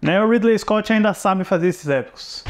né? O Ridley Scott ainda sabe fazer esses épicos.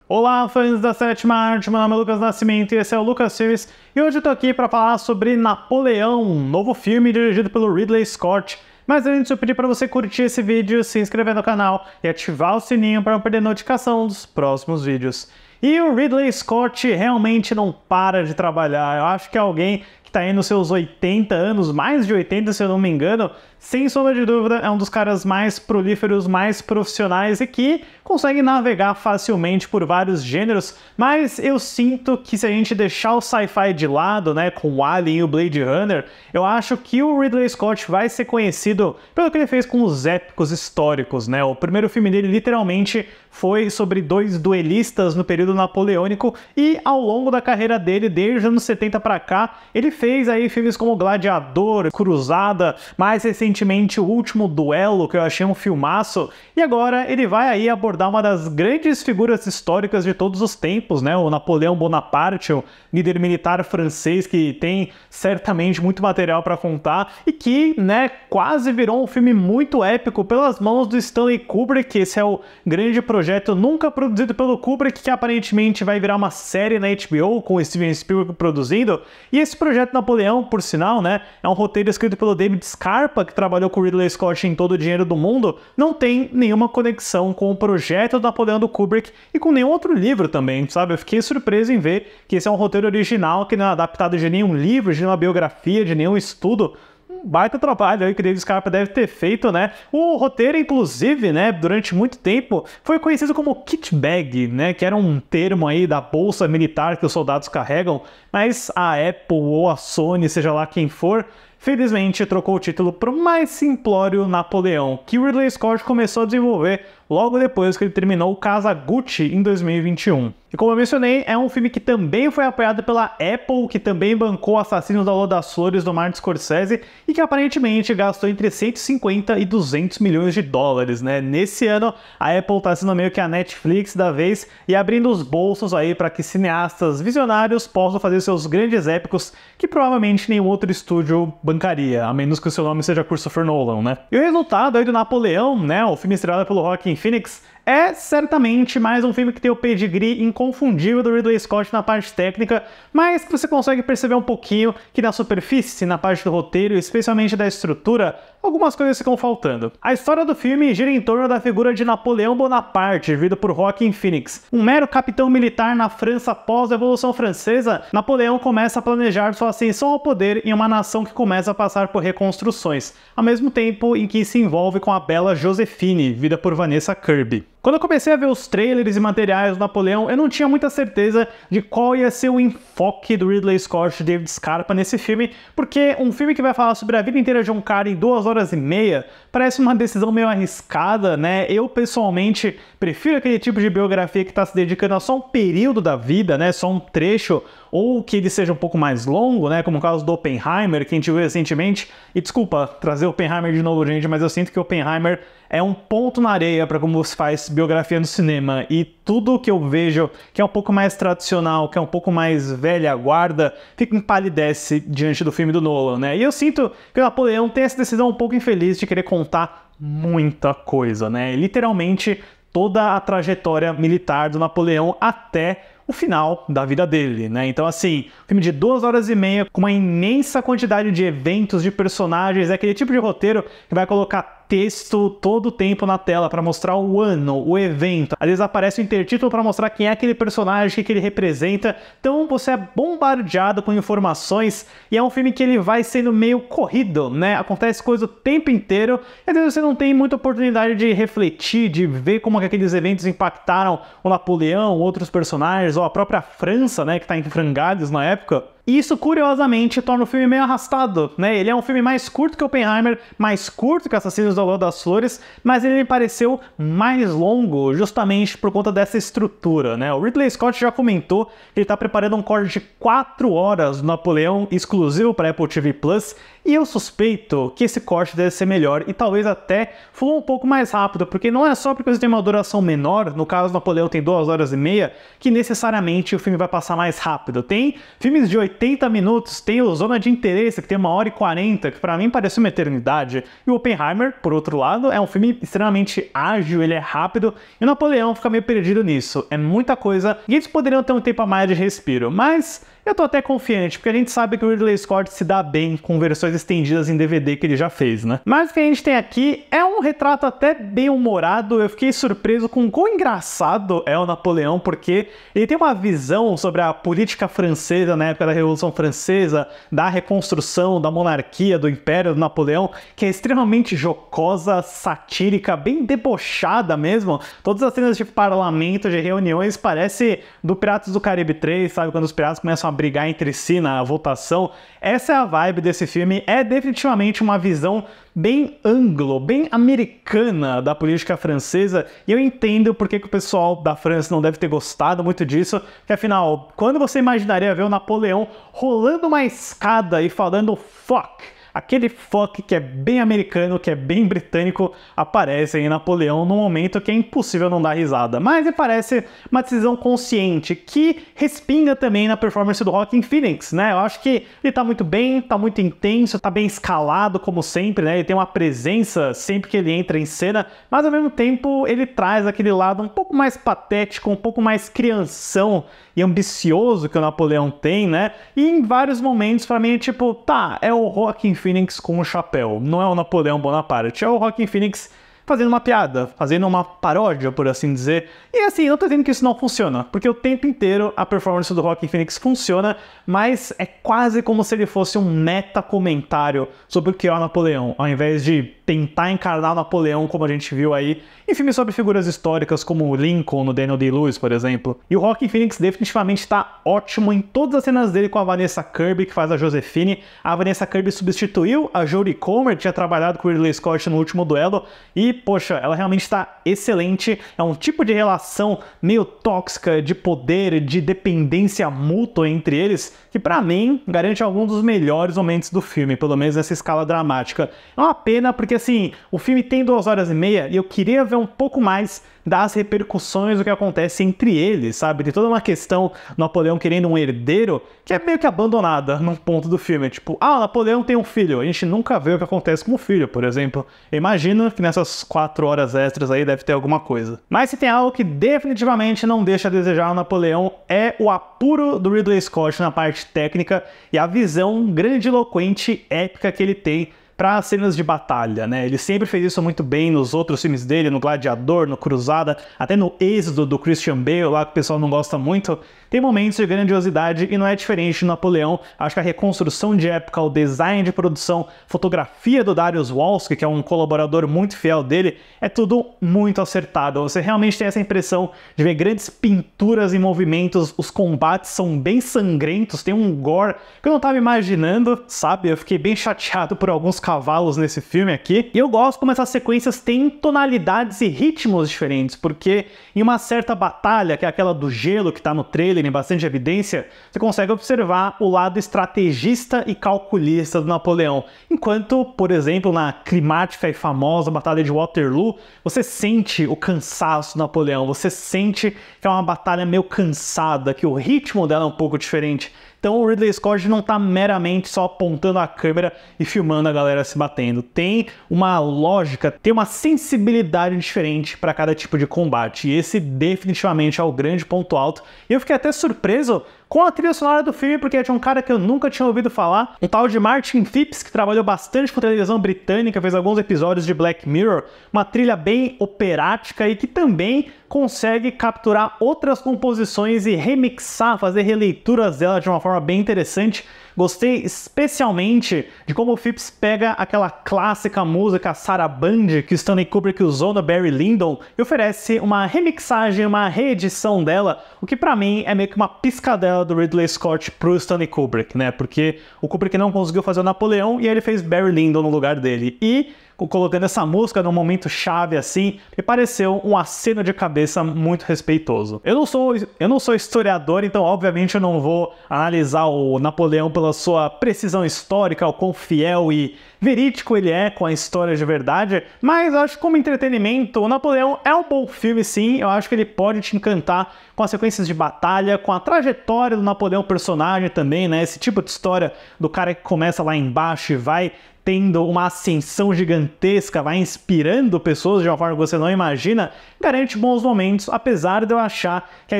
Olá, fãs da sétima arte, meu nome é Lucas Nascimento e esse é o Lucas Series, e hoje eu tô aqui para falar sobre Napoleão, um novo filme dirigido pelo Ridley Scott. Mas antes eu pedi para você curtir esse vídeo, se inscrever no canal e ativar o sininho para não perder notificação dos próximos vídeos. E o Ridley Scott realmente não para de trabalhar. Eu acho que é alguém que está aí nos seus 80 anos, mais de 80 se eu não me engano, sem sombra de dúvida é um dos caras mais prolíferos, mais profissionais e que consegue navegar facilmente por vários gêneros, mas eu sinto que se a gente deixar o sci-fi de lado, né, com o Alien e o Blade Runner, eu acho que o Ridley Scott vai ser conhecido pelo que ele fez com os épicos históricos, né? O primeiro filme dele literalmente foi sobre dois duelistas no período napoleônico e ao longo da carreira dele, desde os anos 70 para cá, ele fez aí filmes como Gladiador, Cruzada, mais recentemente O Último Duelo, que eu achei um filmaço, e agora ele vai aí abordar uma das grandes figuras históricas de todos os tempos, né? O Napoleão Bonaparte, o líder militar francês que tem certamente muito material para contar e que, né, quase virou um filme muito épico pelas mãos do Stanley Kubrick. Esse é o grande projeto nunca produzido pelo Kubrick, que aparentemente vai virar uma série na HBO com o Steven Spielberg produzindo. E esse projeto Napoleão, por sinal, né, é um roteiro escrito pelo David Scarpa, que trabalhou com o Ridley Scott em Todo o Dinheiro do Mundo, não tem nenhuma conexão com o projeto do Napoleão do Kubrick e com nenhum outro livro também, sabe? Eu fiquei surpreso em ver que esse é um roteiro original, que não é adaptado de nenhum livro, de nenhuma biografia, de nenhum estudo. Um baita trabalho aí que o David Scarpa deve ter feito, né? O roteiro, inclusive, né, durante muito tempo, foi conhecido como kit bag, né, que era um termo aí da bolsa militar que os soldados carregam, mas a Apple ou a Sony, seja lá quem for, felizmente trocou o título para o mais simplório Napoleão, que o Ridley Scott começou a desenvolver logo depois que ele terminou o Kazaguchi em 2021. E como eu mencionei, é um filme que também foi apoiado pela Apple, que também bancou Assassinos da Lua das Flores do Martin Scorsese e que aparentemente gastou entre 150 e 200 milhões de dólares, né? Nesse ano, a Apple tá sendo meio que a Netflix da vez e abrindo os bolsos aí para que cineastas visionários possam fazer seus grandes épicos que provavelmente nenhum outro estúdio bancaria, a menos que o seu nome seja Christopher Nolan, né? E o resultado aí do Napoleão, né, o filme estrelado pelo Joaquin Phoenix, é certamente mais um filme que tem o pedigree inconfundível do Ridley Scott na parte técnica, mas que você consegue perceber um pouquinho que na superfície, na parte do roteiro, especialmente da estrutura, algumas coisas ficam faltando. A história do filme gira em torno da figura de Napoleão Bonaparte, vivido por Joaquin Phoenix. Um mero capitão militar na França após a Revolução Francesa, Napoleão começa a planejar sua ascensão ao poder em uma nação que começa a passar por reconstruções, ao mesmo tempo em que se envolve com a bela Josephine, vivida por Vanessa Kirby. Quando eu comecei a ver os trailers e materiais do Napoleão, eu não tinha muita certeza de qual ia ser o enfoque do Ridley Scott e David Scarpa nesse filme, porque um filme que vai falar sobre a vida inteira de um cara em 2 horas e meia parece uma decisão meio arriscada, né? Eu, pessoalmente, prefiro aquele tipo de biografia que está se dedicando a só um período da vida, né? Só um trecho, ou que ele seja um pouco mais longo, né? Como o caso do Oppenheimer, que a gente viu recentemente. E desculpa trazer o Oppenheimer de novo, gente, mas eu sinto que o Oppenheimer é um ponto na areia para como se faz biografia no cinema, e tudo que eu vejo que é um pouco mais tradicional, que é um pouco mais velha guarda, fica empalidece diante do filme do Nolan, né? E eu sinto que o Napoleão tem essa decisão um pouco infeliz de querer contar muita coisa, né? Literalmente toda a trajetória militar do Napoleão até o final da vida dele, né? Então, assim, filme de 2 horas e meia, com uma imensa quantidade de eventos, de personagens, é aquele tipo de roteiro que vai colocar texto todo o tempo na tela para mostrar o ano, o evento. Às vezes aparece o intertítulo para mostrar quem é aquele personagem, o que ele representa. Então você é bombardeado com informações e é um filme que ele vai sendo meio corrido, né? Acontece coisa o tempo inteiro e às vezes você não tem muita oportunidade de refletir, de ver como que aqueles eventos impactaram o Napoleão, outros personagens, ou a própria França, né, que está em frangalhos na época. E isso, curiosamente, torna o filme meio arrastado, né? Ele é um filme mais curto que Oppenheimer, mais curto que Assassinos da Lua das Flores, mas ele me pareceu mais longo, justamente por conta dessa estrutura, né? O Ridley Scott já comentou que ele está preparando um corte de 4 horas do Napoleão, exclusivo para Apple TV Plus, e eu suspeito que esse corte deve ser melhor e talvez até flua um pouco mais rápido, porque não é só porque você tem uma duração menor, no caso do Napoleão tem 2 horas e meia, que necessariamente o filme vai passar mais rápido. Tem filmes de 80 minutos, tem o Zona de Interesse, que tem 1h40, que pra mim parece uma eternidade. E o Oppenheimer, por outro lado, é um filme extremamente ágil, ele é rápido, e o Napoleão fica meio perdido nisso. É muita coisa, e eles poderiam ter um tempo a mais de respiro, mas eu tô até confiante, porque a gente sabe que o Ridley Scott se dá bem com versões estendidas em DVD que ele já fez, né? Mas o que a gente tem aqui é um retrato até bem humorado. Eu fiquei surpreso com o quão engraçado é o Napoleão, porque ele tem uma visão sobre a política francesa na época da Revolução Francesa, da reconstrução da monarquia, do Império do Napoleão, que é extremamente jocosa, satírica, bem debochada mesmo. Todas as cenas de parlamento, de reuniões, parece do Piratas do Caribe 3, sabe? Quando os piratas começam a brigar entre si na votação. Essa é a vibe desse filme, é definitivamente uma visão bem anglo, bem americana da política francesa, e eu entendo porque que o pessoal da França não deve ter gostado muito disso, que afinal, quando você imaginaria ver o Napoleão rolando uma escada e falando fuck? Aquele fuck que é bem americano, que é bem britânico, aparece em Napoleão num momento que é impossível não dar risada. Mas me parece uma decisão consciente, que respinga também na performance do Joaquin Phoenix, né? Eu acho que ele tá muito bem, tá muito intenso, tá bem escalado, como sempre, né? Ele tem uma presença sempre que ele entra em cena, mas ao mesmo tempo ele traz aquele lado um pouco mais patético, um pouco mais crianção e ambicioso que o Napoleão tem, né? E em vários momentos, pra mim, é tipo, tá, é o Joaquin Phoenix com o chapéu, não é o Napoleão Bonaparte, é o Joaquin Phoenix fazendo uma piada, fazendo uma paródia, por assim dizer. E assim, não tô dizendo que isso não funciona, porque o tempo inteiro a performance do Joaquin Phoenix funciona, mas é quase como se ele fosse um meta-comentário sobre o que é o Napoleão, ao invés de tentar encarnar o Napoleão como a gente viu aí em filmes sobre figuras históricas como o Lincoln, no Daniel Day-Lewis, por exemplo. E o Joaquin Phoenix definitivamente está ótimo em todas as cenas dele com a Vanessa Kirby, que faz a Josephine. A Vanessa Kirby substituiu a Jodie Comer, que tinha trabalhado com o Ridley Scott no último duelo, e, poxa, ela realmente está excelente. É um tipo de relação meio tóxica, de poder, de dependência mútua entre eles, que pra mim garante alguns dos melhores momentos do filme, pelo menos nessa escala dramática. É uma pena porque, assim, o filme tem 2h30 e eu queria ver um pouco mais das repercussões do que acontece entre eles, sabe? Tem toda uma questão do Napoleão querendo um herdeiro que é meio que abandonada num ponto do filme. Tipo, o Napoleão tem um filho. A gente nunca vê o que acontece com o filho, por exemplo. Eu imagino que nessas 4 horas extras aí deve ter alguma coisa. Mas se tem algo que definitivamente não deixa a desejar o Napoleão, é o apuro do Ridley Scott na parte técnica e a visão grandiloquente, épica que ele tem para cenas de batalha, né? Ele sempre fez isso muito bem nos outros filmes dele, no Gladiador, no Cruzada, até no Êxodo do Christian Bale, lá que o pessoal não gosta muito. Tem momentos de grandiosidade e não é diferente do Napoleão. Acho que a reconstrução de época, o design de produção, fotografia do Dariusz Wolski, que é um colaborador muito fiel dele, é tudo muito acertado. Você realmente tem essa impressão de ver grandes pinturas em movimentos, os combates são bem sangrentos, tem um gore que eu não estava imaginando, sabe? Eu fiquei bem chateado por alguns cavalos nesse filme aqui. E eu gosto como essas sequências têm tonalidades e ritmos diferentes, porque em uma certa batalha, que é aquela do gelo que tá no trailer, em bastante evidência, você consegue observar o lado estrategista e calculista do Napoleão. Enquanto, por exemplo, na climática e famosa Batalha de Waterloo, você sente o cansaço do Napoleão, você sente que é uma batalha meio cansada, que o ritmo dela é um pouco diferente. Então o Ridley Scott não está meramente só apontando a câmera e filmando a galera se batendo. Tem uma lógica, tem uma sensibilidade diferente para cada tipo de combate. E esse definitivamente é o grande ponto alto. E eu fiquei até surpreso com a trilha sonora do filme, porque é de um cara que eu nunca tinha ouvido falar, um tal de Martin Phipps, que trabalhou bastante com televisão britânica, fez alguns episódios de Black Mirror, uma trilha bem operática e que também consegue capturar outras composições e remixar, fazer releituras dela de uma forma bem interessante. Gostei especialmente de como o Phipps pega aquela clássica música Sarabande que Stanley Kubrick usou no Barry Lyndon e oferece uma remixagem, uma reedição dela, o que pra mim é meio que uma piscadela do Ridley Scott pro Stanley Kubrick, né? Porque o Kubrick não conseguiu fazer o Napoleão e ele fez Barry Lyndon no lugar dele. E colocando essa música num momento chave assim, me pareceu um aceno de cabeça muito respeitoso. Eu não sou historiador, então obviamente eu não vou analisar o Napoleão pela sua precisão histórica, o quão fiel e verídico ele é com a história de verdade, mas eu acho que como entretenimento, o Napoleão é um bom filme sim, eu acho que ele pode te encantar com as sequências de batalha, com a trajetória do Napoleão personagem também, né, esse tipo de história do cara que começa lá embaixo e vai tendo uma ascensão gigantesca, vai inspirando pessoas de uma forma que você não imagina, garante bons momentos, apesar de eu achar que a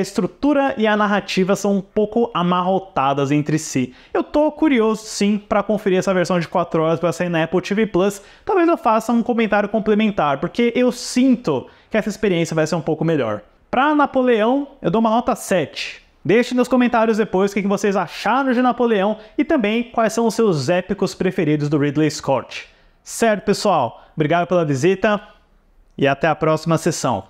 estrutura e a narrativa são um pouco amarrotadas entre si. Eu tô curioso sim para conferir essa versão de 4 horas para sair na Apple TV+, talvez eu faça um comentário complementar, porque eu sinto que essa experiência vai ser um pouco melhor. Para Napoleão, eu dou uma nota 7. Deixe nos comentários depois o que vocês acharam de Napoleão e também quais são os seus épicos preferidos do Ridley Scott. Certo, pessoal? Obrigado pela visita e até a próxima sessão.